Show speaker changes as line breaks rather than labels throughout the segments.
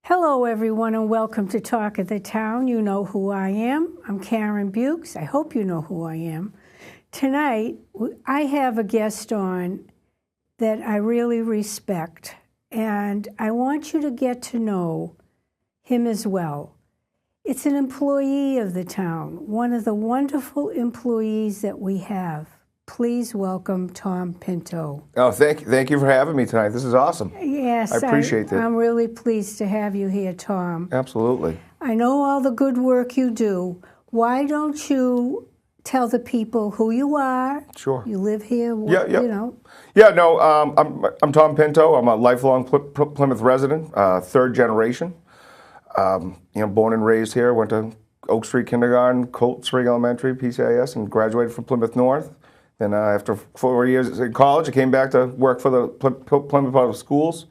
Hello, everyone, and welcome to Talk of the Town. You know who I am. I'm Karen Buechs. I hope you know who I am. Tonight, I have a guest on that I really respect, and I want you to get to know him as well. It's an employee of the town, one of the wonderful employees that we have. Please welcome Tom Pinto.
Oh, thank you for having me tonight. This is awesome.
Yes,
I appreciate it.
I'm really pleased to have you here, Tom.
Absolutely.
I know all the good work you do. Why don't you tell the people who you are?
Sure.
You live here.
Yeah.
You know.
Yeah. No. I'm Tom Pinto. I'm a lifelong Plymouth resident, third generation. Born and raised here. Went to Oak Street Kindergarten, Colt Spring Elementary, PCIS, and graduated from Plymouth North. Then after 4 years in college, I came back to work for the Plymouth Public Schools.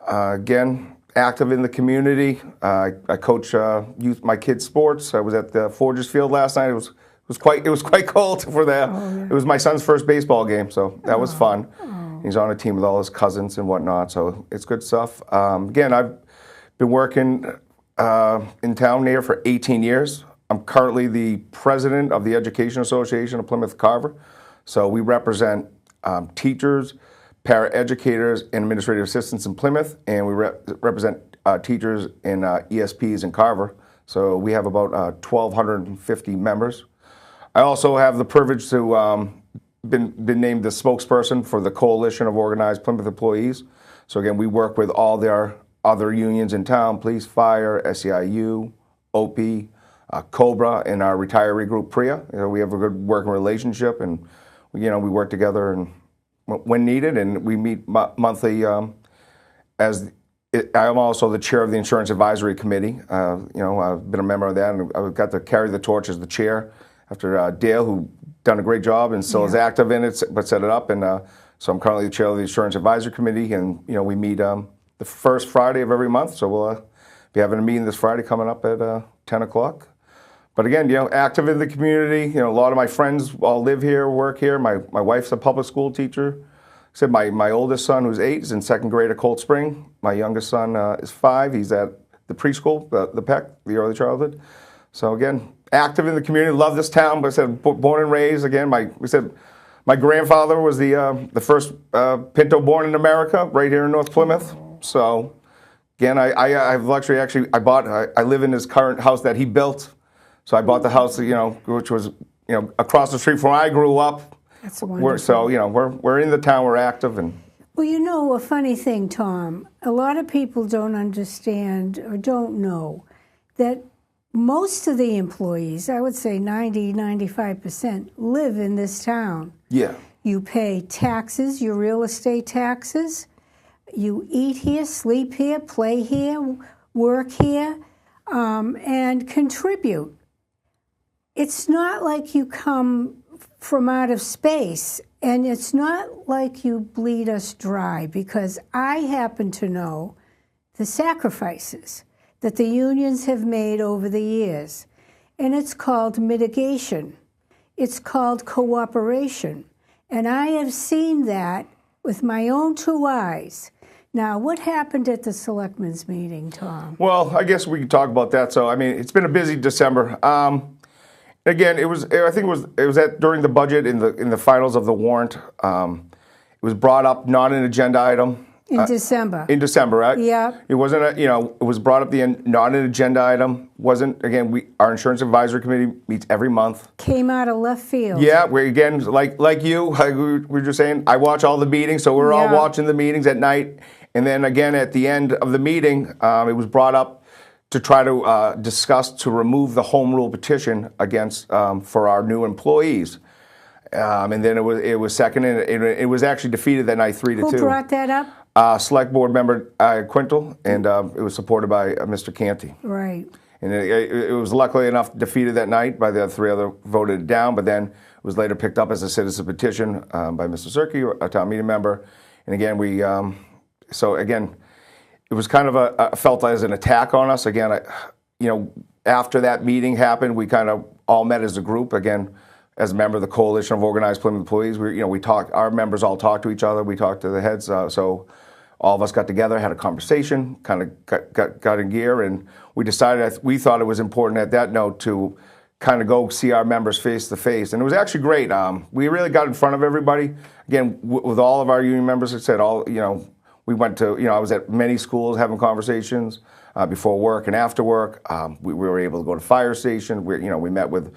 Again, active in the community. I coach my kids' sports. I was at the Forgers Field last night. It was quite cold for that. Oh, yeah. It was my son's first baseball game, so that was fun. Oh. He's on a team with all his cousins and whatnot, so it's good stuff. Again, I've been working in town here for 18 years. I'm currently the president of the Education Association of Plymouth Carver. So we represent teachers, paraeducators, and administrative assistants in Plymouth, and we represent teachers and ESPs in Carver. So we have about 1,250 members. I also have the privilege to been named the spokesperson for the Coalition of Organized Plymouth Employees. So again, we work with all their other unions in town: police, fire, SEIU, OP, Cobra, and our retiree group, PRIA. We have a good working relationship, and we work together and when needed, and we meet monthly. I'm also the chair of the Insurance Advisory Committee. I've been a member of that, and I got to carry the torch as the chair after Dale, who done a great job and still is active in it, but set it up. And so I'm currently the chair of the Insurance Advisory Committee, and we meet the first Friday of every month. So we'll be having a meeting this Friday coming up at 10 o'clock. But again, active in the community. A lot of my friends all live here, work here. My wife's a public school teacher. Except my oldest son, who's 8, is in second grade at Colt Spring. My youngest son is 5. He's at the preschool, the PEC, the early childhood. So again, active in the community. Love this town. But I said, born and raised. Again, my grandfather was the first Pinto born in America, right here in North Plymouth. So again, I have luxury. Actually, I live in his current house that he built. So I bought the house, which was, across the street from where I grew up.
That's wonderful.
We're in the town, we're active.
Well, a funny thing, Tom, a lot of people don't understand or don't know that most of the employees, I would say 90-95%, live in this town.
Yeah.
You pay taxes, your real estate taxes. You eat here, sleep here, play here, work here, and contribute. It's not like you come from out of space, and it's not like you bleed us dry, because I happen to know the sacrifices that the unions have made over the years, and it's called mitigation. It's called cooperation, and I have seen that with my own 2 eyes. Now, what happened at the selectmen's meeting, Tom?
Well, I guess we can talk about that. So, it's been a busy December. Again, it was during the budget in the finals of the warrant. It was brought up, not an agenda item.
In December.
In December, right?
Yeah.
It wasn't it was brought up not an agenda item. Wasn't, again, our Insurance Advisory Committee meets every month.
Came out of left field.
Yeah, we again, like you, we were just saying, I watch all the meetings, so we're all watching the meetings at night. And then again, at the end of the meeting, it was brought up to try to discuss to remove the home rule petition against for our new employees. And then it was seconded, and it was actually defeated that night 3-2.
Who brought that up?
Select Board Member Quintal, and it was supported by Mr. Canty.
Right.
And it was luckily enough defeated that night by the 3 other voted it down, but then it was later picked up as a citizen petition by Mr. Cirque, a town meeting member. And again, it was kind of felt as an attack on us. Again, after that meeting happened, we kind of all met as a group. Again, as a member of the Coalition of Organized Plymouth Employees, we talked. Our members all talked to each other. We talked to the heads. So all of us got together, had a conversation, kind of got in gear, and we decided, we thought it was important at that note to kind of go see our members face to face. And it was actually great. We really got in front of everybody. Again, with all of our union members, I said, we went to, I was at many schools having conversations before work and after work. We were able to go to fire station. We met with,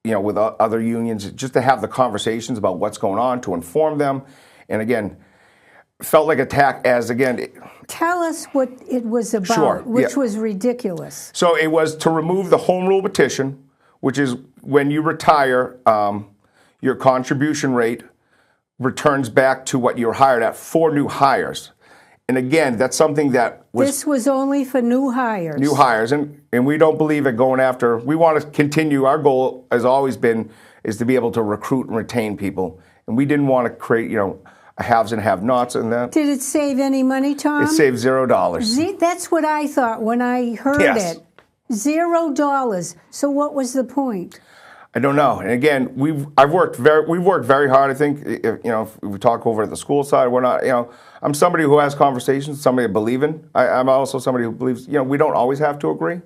with other unions just to have the conversations about what's going on, to inform them. And again, felt like attack as, again...
Tell us what it was about,
sure,
which was ridiculous.
So it was to remove the home rule petition, which is when you retire, your contribution rate returns back to what you're hired at for new hires. And again, that's something that was...
This was only for new hires.
New hires, and we don't believe in going after... We want to continue, our goal has always been, is to be able to recruit and retain people. And we didn't want to create, haves and have-nots and that.
Did it save any money, Tom?
It saved $0.
That's what I thought when I heard it. $0. So what was the point?
I don't know. And again, we've worked very hard. I think if we talk over at the school side, we're not. I'm somebody who has conversations. Somebody I believe in. I'm also somebody who believes. We don't always have to agree.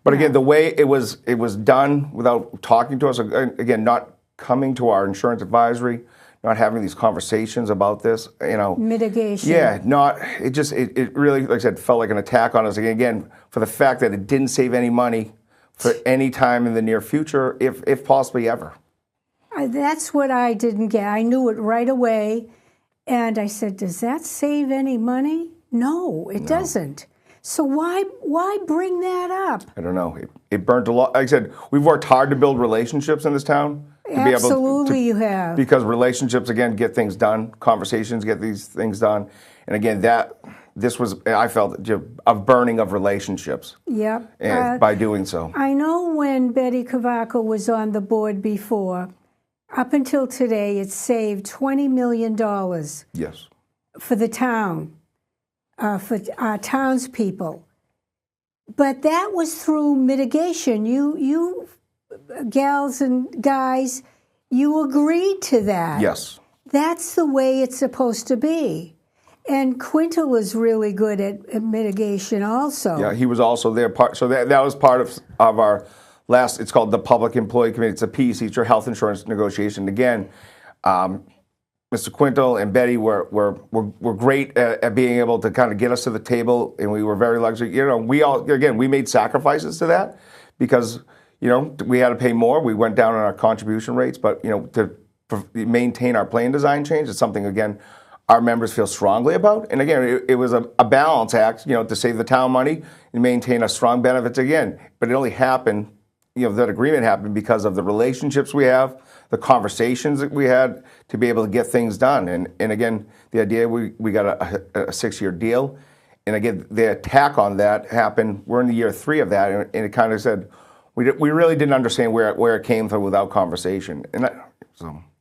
But again, the way it was done without talking to us. Again, not coming to our insurance advisory. Not having these conversations about this,
Mitigation.
Yeah, it really, like I said, felt like an attack on us. Again, for the fact that it didn't save any money for any time in the near future, if possibly ever.
That's what I didn't get. I knew it right away, and I said, does that save any money? No, it doesn't. So why bring that up?
I don't know. It burnt a lot. Like I said, we've worked hard to build relationships in this town.
Absolutely, you have.
Because relationships, again, get things done. Conversations get these things done. And again, this was, I felt, a burning of relationships.
Yep.
By doing so.
I know when Betty Cavaco was on the board before, up until today, it saved $20 million.
Yes.
For the town, for our townspeople. But that was through mitigation. You gals and guys, you agreed to that.
Yes.
That's the way it's supposed to be. And Quintal is really good at mitigation also.
Yeah, he was also there. So that was part of our last, it's called the Public Employee Committee. It's a PEC, it's your health insurance negotiation. Again, Mr. Quintal and Betty were great at being able to kind of get us to the table, and we were very lucky. We made sacrifices to that because we had to pay more. We went down on our contribution rates, but to maintain our plan design change is something, again, our members feel strongly about. And again, it was a balance act, to save the town money and maintain a strong benefits again. But it only happened, that agreement happened because of the relationships we have, the conversations that we had to be able to get things done. And again, the idea, we got a 6-year deal. And again, the attack on that happened, we're in the year 3 of that, and it kind of said, we really didn't understand where it came from without conversation.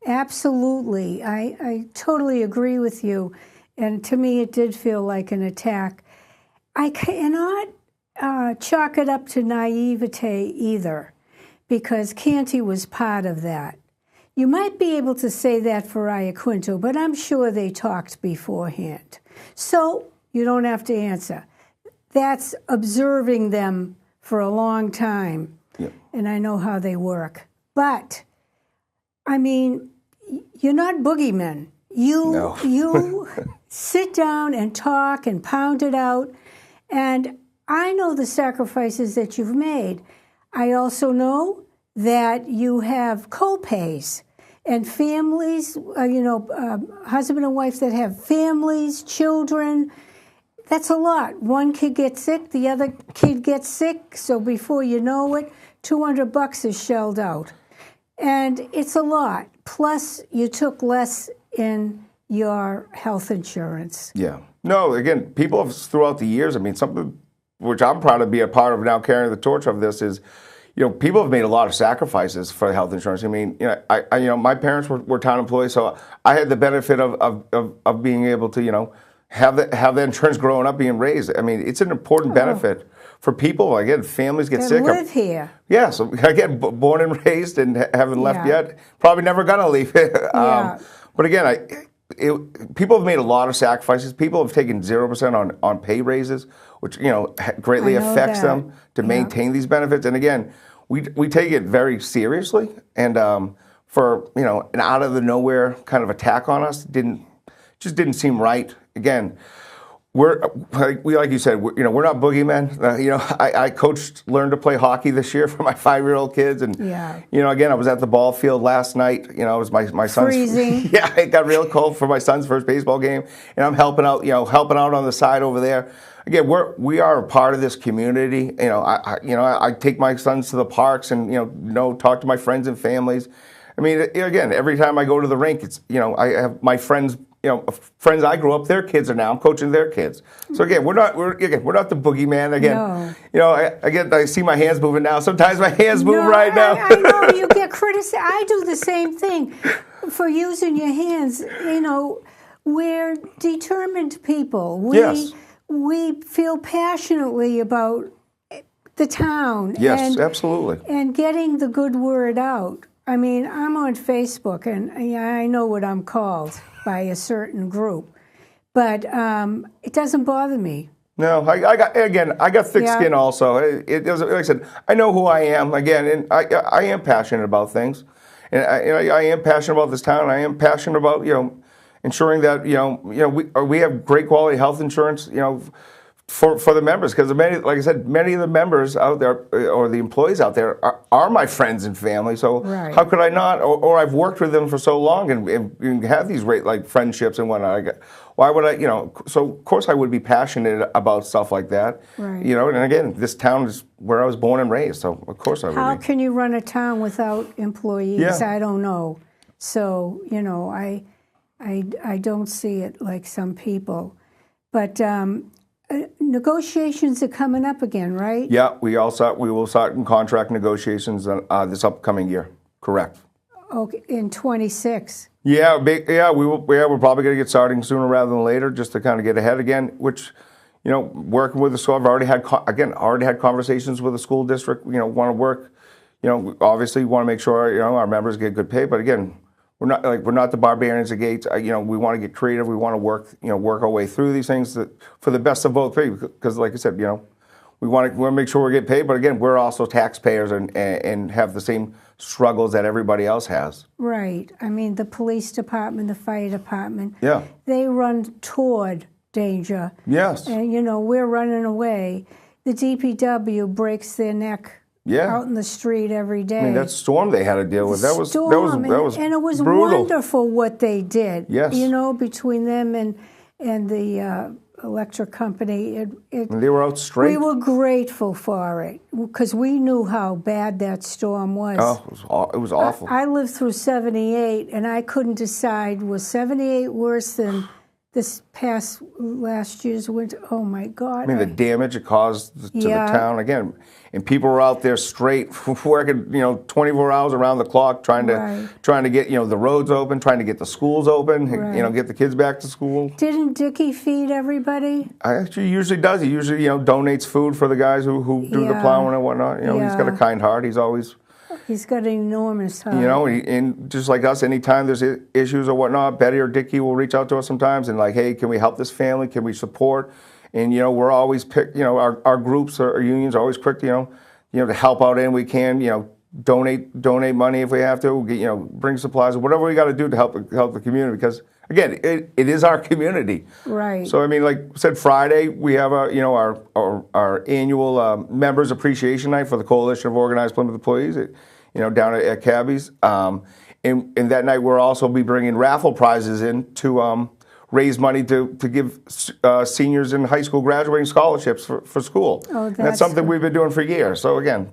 Absolutely. I totally agree with you. And to me, it did feel like an attack. I cannot chalk it up to naivete either, because Canty was part of that. You might be able to say that for Iaquinto, but I'm sure they talked beforehand. So you don't have to answer. That's observing them for a long time.
Yep.
And I know how they work. But, I mean, you're not boogeymen. You sit down and talk and pound it out. And I know the sacrifices that you've made. I also know that you have co-pays and families, husband and wife that have families, children. That's a lot. One kid gets sick, the other kid gets sick, so before you know it, $200 is shelled out. And it's a lot. Plus, you took less in your health insurance.
Yeah. No, again, people have, throughout the years, something which I'm proud to be a part of now, carrying the torch of this is, people have made a lot of sacrifices for health insurance. My parents were town employees, so I had the benefit of being able to, have the insurance growing up, being raised. It's an important benefit for people. Again, families get sick.
Live here.
Yeah, so again, born and raised and haven't left yet. Probably never gonna leave.
Yeah.
But again, people have made a lot of sacrifices. People have taken 0% on pay raises, which greatly affects them to maintain these benefits. And again, we take it very seriously. And for an out of the nowhere kind of attack on us just didn't seem right. Again, we're like you said, we're not boogeymen. I learned to play hockey this year for my 5-year-old kids, and again, I was at the ball field last night. It was my son's
freezing.
Yeah, it got real cold for my son's first baseball game, and I'm helping out on the side over there. Again, we are a part of this community. I take my sons to the parks and talk to my friends and families. I mean, again, every time I go to the rink, it's I have my friends. Friends I grew up, their kids are now. I'm coaching their kids. So again, we're not the boogeyman. Again, I see my hands moving now. Sometimes my hands move right now.
I know you get criticized. I do the same thing for using your hands. We're determined people. We feel passionately about the town.
Yes, absolutely.
And getting the good word out. I mean, I'm on Facebook, and I know what I'm called by a certain group, but it doesn't bother me.
No, I got thick skin also. It doesn't, like I said, I know who I am again, and I am passionate about things, and I am passionate about this town. I am passionate about ensuring that we have great quality health insurance. For the members, because like I said, many of the members out there or the employees out there are my friends and family. So how could I not? Or I've worked with them for so long and have these great friendships and whatnot. Why would I? So of course I would be passionate about stuff like that.
Right.
And again, this town is where I was born and raised. So of course I would.
How can you run a town without employees?
Yeah.
I don't know. So I don't see it like some people, but. Negotiations are coming up again, right?
Yeah, we will start in contract negotiations this upcoming year. Correct.
Okay, in 26.
Yeah, we're probably going to get starting sooner rather than later, just to kind of get ahead again. Which, working with the school, I've already had conversations with the school district. Want to work. Obviously, want to make sure our members get good pay, but again. We're not the barbarians at gates. We want to get creative. We want to work our way through these things for the best of both parties. Because, like I said, we want to make sure we get paid. But again, we're also taxpayers and have the same struggles that everybody else has.
Right. I mean, the police department, the fire department.
Yeah.
They run toward danger.
Yes.
And we're running away. The DPW breaks their neck.
Yeah.
Out in the street every day.
I mean, that storm they had to deal with, that was
and it was
brutal.
Wonderful what they did.
Yes.
Between them and the electric company.
And they were out straight.
We were grateful for it because we knew how bad that storm was.
Oh, it was awful.
I lived through 78, and I couldn't decide, was 78 worse than this past last year's winter? Oh, my God.
I mean, the damage it caused to the town, again. And people were out there straight, working, 24 hours around the clock, trying to get, the roads open, trying to get the schools open, get the kids back to school.
Didn't Dickie feed everybody?
He usually does. He usually, donates food for the guys who do the plowing and whatnot. He's got a kind heart. He's got an enormous heart.
And
just like us, anytime there's issues or whatnot, Betty or Dickie will reach out to us sometimes and hey, can we help this family? Can we support? And we're always our groups or unions are always quick to help out any we can. Donate money if we have to. Bring supplies, whatever we got to do to help the community. Because again, it is our community.
Right.
So I mean, like I said, Friday we have our annual members appreciation night for the Coalition of Organized Plymouth Employees. Down at Cabby's. And that night we'll also be bringing raffle prizes in to raise money to give seniors in high school graduating scholarships for school.
Oh,
that's something we've been doing for years. So again,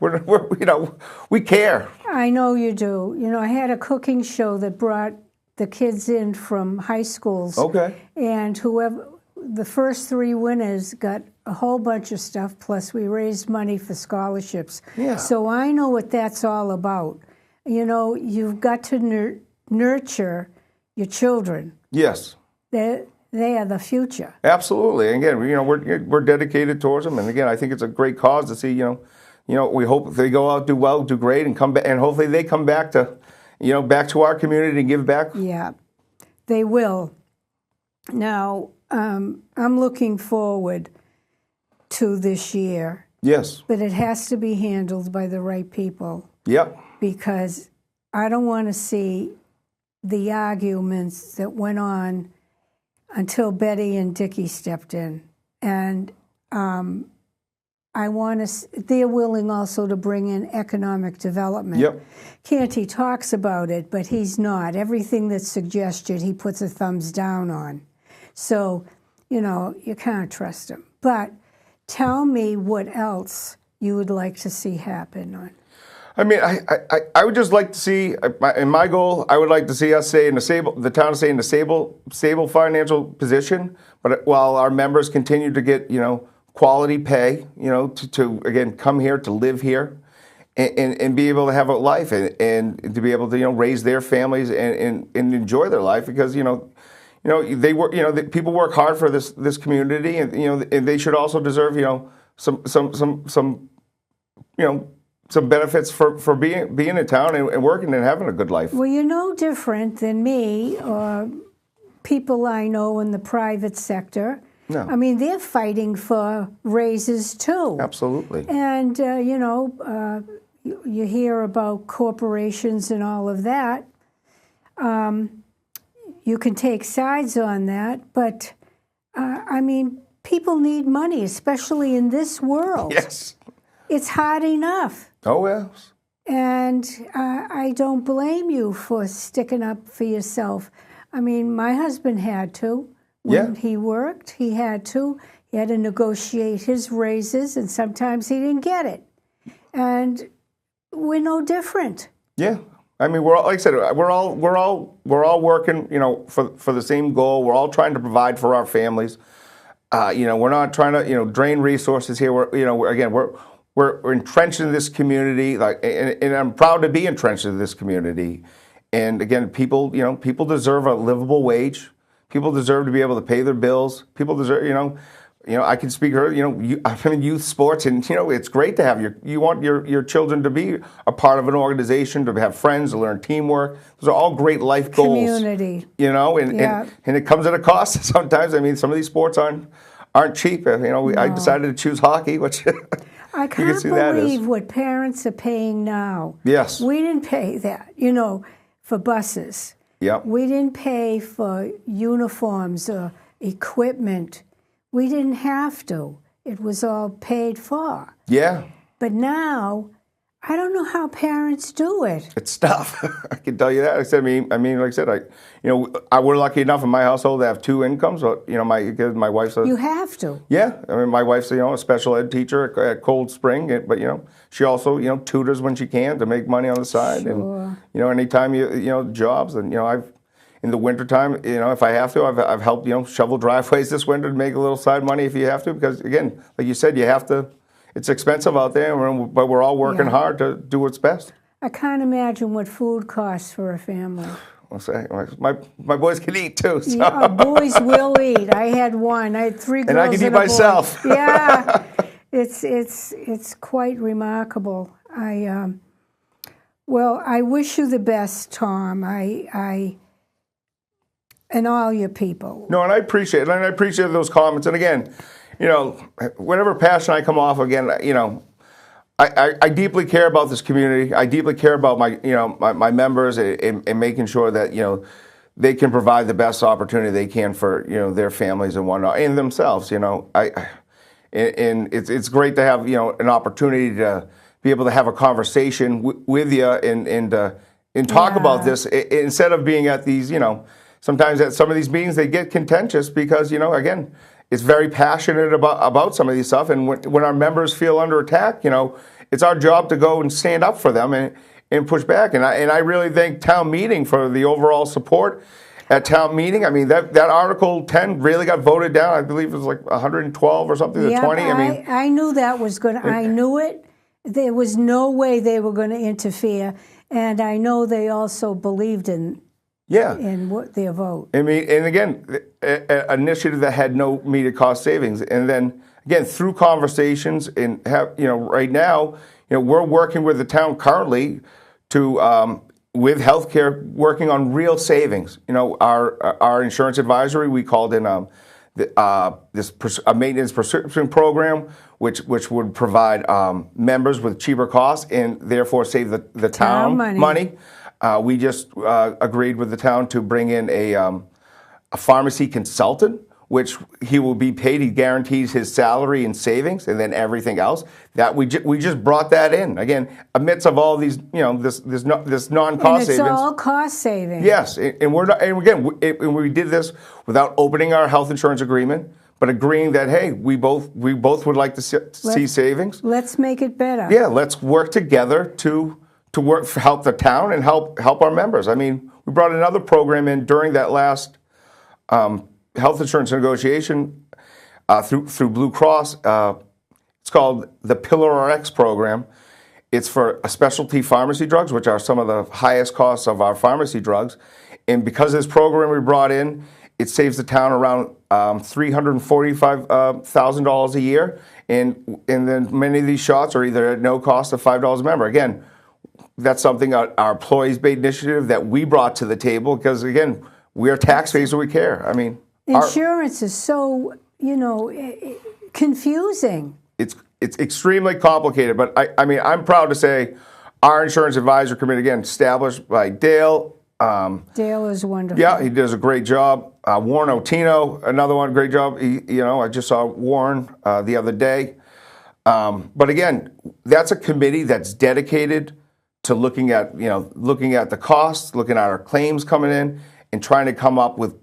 we care.
I know you do. I had a cooking show that brought the kids in from high schools.
Okay.
And the first 3 winners got a whole bunch of stuff, plus we raised money for scholarships.
Yeah.
So I know what that's all about. You've got to nurture your children.
Yes.
They are the future.
Absolutely. And again, we're dedicated towards them. And again, I think it's a great cause to see. We hope they go out, do well, do great, and come back, and hopefully they come back to, back to our community and give back.
Yeah, they will. Now, I'm looking forward to this year,
Yes.
but it has to be handled by the right people
Yep.
because I don't want to see the arguments that went on until Betty and Dickie stepped in. And I want to, they're willing also to bring in economic development.
Yep.
Canty talks about it, but he's not. Everything that's suggested, he puts a thumbs down on. So, you can't trust him. But tell me what else you would like to see happen.
I mean, I would just like to see, in my goal, I would like to see us stay in the town stay in a stable financial position, but while our members continue to get, quality pay, to again, come here, to live here, and be able to have a life and to be able to, raise their families and enjoy their life because, they work, people work hard for this community and, and they should also deserve, some benefits for being in town and working and having a good life.
Well, you're no different than me or people I know in the private sector.
No.
I mean, they're fighting for raises too.
Absolutely.
And, you hear about corporations and all of that. You can take sides on that, but, people need money, especially in this world.
Yes.
It's hard enough.
Oh, yes.
And I don't blame you for sticking up for yourself. I mean, my husband had to. When he worked, he had to. He had to negotiate his raises, and sometimes he didn't get it. And we're no different.
Yeah. I mean, we're all, like I said, we're all working, for the same goal. We're all trying to provide for our families. We're not trying to, drain resources here. We're entrenched in this community, and I'm proud to be entrenched in this community. And again, people deserve a livable wage. People deserve to be able to pay their bills. People deserve, I can speak for, I'm in youth sports, and it's great to have you want your children to be a part of an organization, to have friends, to learn teamwork. Those are all great life goals.
Community.
And it comes at a cost sometimes. I mean, some of these sports aren't cheap. No. I decided to choose hockey, which
I can't believe what parents are paying now.
Yes.
We didn't pay that, for buses.
Yep.
We didn't pay for uniforms or equipment. We didn't have to. It was all paid for.
Yeah.
But now, I don't know how parents do it.
It's tough. I can tell you that. I mean, like I said, we're lucky enough in my household to have two incomes. But my wife's
you have to.
Yeah, I mean, my wife's a special ed teacher at Cold Spring, but she also tutors when she can to make money on the side.
Sure.
And anytime jobs, and I've in the wintertime, if I have to, I've helped shovel driveways this winter to make a little side money if you have to, because again, like you said, you have to. It's expensive out there, but we're all working hard to do what's best.
I can't imagine what food costs for a family.
I'll say, my boys can eat too. So.
Yeah, boys will eat. I had one. I had 3 girls
and I can eat myself.
Yeah, it's quite remarkable. I wish you the best, Tom. And all your people.
No, and I appreciate it. And I appreciate those comments. And again, whatever passion I come off, again, I deeply care about this community. I deeply care about my members and making sure that they can provide the best opportunity they can for their families and whatnot and themselves. And it's great to have an opportunity to be able to have a conversation with you and talk about this instead of being at these sometimes at some of these meetings they get contentious because again. It's very passionate about some of these stuff, and when our members feel under attack, it's our job to go and stand up for them and push back. And I really thank town meeting for the overall support at town meeting. I mean that Article 10 really got voted down. I believe it was like 112 or something to 20.
I knew that was going to. I knew it. There was no way they were going to interfere, and I know they also believed in.
Yeah,
and what their vote.
I mean, and again, an initiative that had no immediate cost savings, and then again through conversations and right now, we're working with the town currently to with healthcare, working on real savings. You know, our insurance advisory, we called in a maintenance prescription program, which would provide members with cheaper costs and therefore save the town money. We just agreed with the town to bring in a pharmacy consultant, which he will be paid. He guarantees his salary and savings, and then everything else. That we just brought that in again amidst of all these, you know, this non-cost savings.
And it's all cost savings.
Yes, and we're not. And again, we did this without opening our health insurance agreement, but agreeing that hey, we both would like to see savings.
Let's make it better.
Yeah, let's work together to help the town and help our members. I mean, we brought another program in during that last health insurance negotiation through Blue Cross. It's called the Pillar RX program. It's for specialty pharmacy drugs, which are some of the highest costs of our pharmacy drugs. And because of this program we brought in, it saves the town around $345,000 a year. And then many of these shots are either at no cost of $5 a member. Again, that's something our employees-based initiative that we brought to the table because, again, we are taxpayers, so we care. I mean,
insurance is so, you know, confusing.
It's extremely complicated, but I mean, I'm proud to say our insurance advisory committee, again, established by Dale.
Dale is wonderful.
Yeah, he does a great job. Warren Otino, another one, great job. I just saw Warren the other day. But again, that's a committee that's dedicated to looking at the costs, looking at our claims coming in, and trying to come up with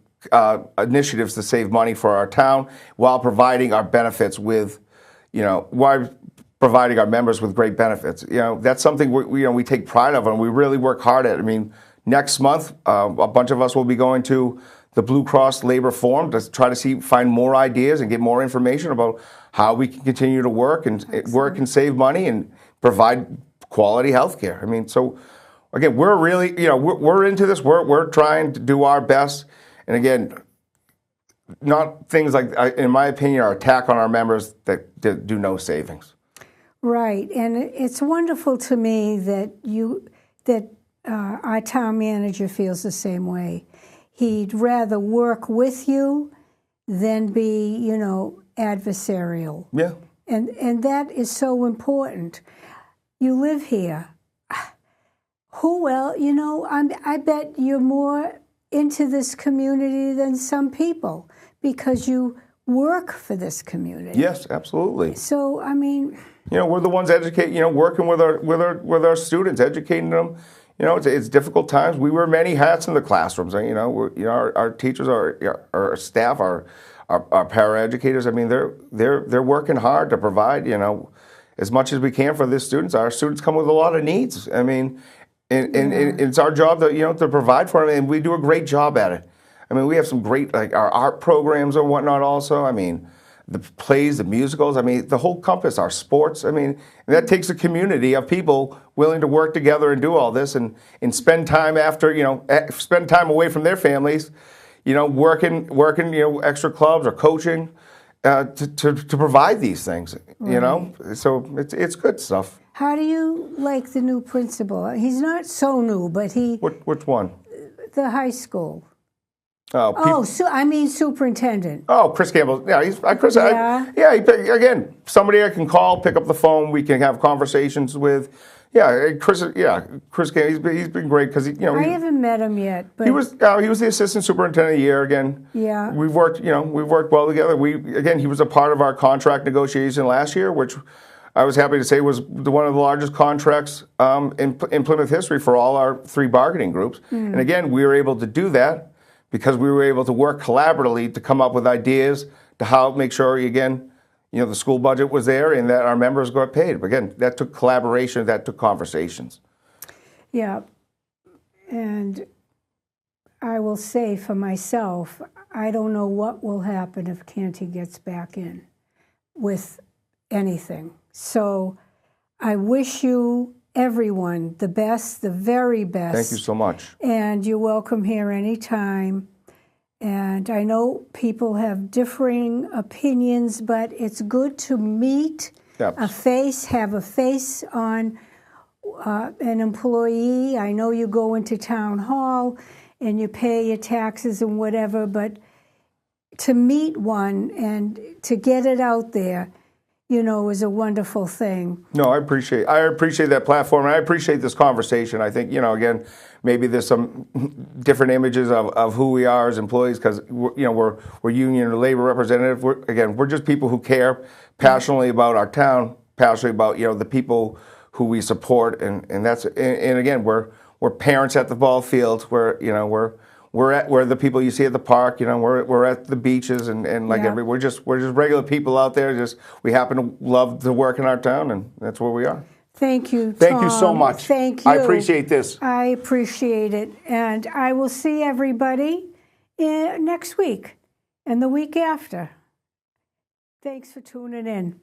initiatives to save money for our town while providing our benefits with, while providing our members with great benefits. That's something we take pride of and we really work hard at. I mean, next month, a bunch of us will be going to the Blue Cross Labor Forum to try to find more ideas and get more information about how we can continue to work and save money and provide quality health care. I mean, so again, we're really, we're into this. We're trying to do our best. And again, not things like, in my opinion, are attack on our members that do no savings.
Right. And it's wonderful to me that our town manager feels the same way. He'd rather work with you than be, adversarial.
Yeah.
And that is so important. You live here. Who else? I bet you're more into this community than some people because you work for this community.
Yes, absolutely.
So, I mean,
we're the ones working with our students, educating them. It's difficult times. We wear many hats in the classrooms. Our teachers, our staff, our paraeducators. I mean, they're working hard to provide as much as we can for the students. Our students come with a lot of needs. I mean, and it's our job to provide for them, and we do a great job at it. I mean, we have some great our art programs and whatnot. Also, I mean, the plays, the musicals. I mean, the whole compass. Our sports. I mean, and that takes a community of people willing to work together and do all this and spend time spend time away from their families, working extra clubs or coaching to provide these things.
Right.
So it's good stuff.
How do you like the new principal? He's not so new, but he.
Which one?
The high school. Superintendent.
Oh, Chris Campbell. Yeah, Chris.
Yeah.
Again, somebody I can call, pick up the phone. We can have conversations with. Yeah, Chris. Yeah, Chris Campbell. He's been great because
I haven't met him yet. But
he was the assistant superintendent of the year again.
Yeah.
We've worked well together. He was a part of our contract negotiation last year, which I was happy to say was one of the largest contracts in Plymouth history for all our 3 bargaining groups. And again, we were able to do that because we were able to work collaboratively to come up with ideas to how make sure, again, the school budget was there and that our members got paid. But again, that took collaboration, that took conversations.
Yeah. And I will say for myself, I don't know what will happen if Canty gets back in with anything. So I wish you, everyone, the best, the very best.
Thank you so much.
And you're welcome here anytime. And I know people have differing opinions, but it's good to meet
Yep.
have a face on an employee. I know you go into town hall and you pay your taxes and whatever, but to meet one and to get it out there, is a wonderful thing.
No, I appreciate that platform, and I appreciate this conversation. I think, again, maybe there's some different images of who we are as employees because, we're union or labor representative. We're just people who care passionately about our town, passionately about, the people who we support, and again, we're parents at the ball field. We're the people you see at the park. We're at the beaches and we're just regular people out there. We happen to love to work in our town, and that's where we are.
Thank you, Tom.
Thank you so much.
Thank you.
I appreciate this.
I appreciate it, and I will see everybody next week and the week after. Thanks for tuning in.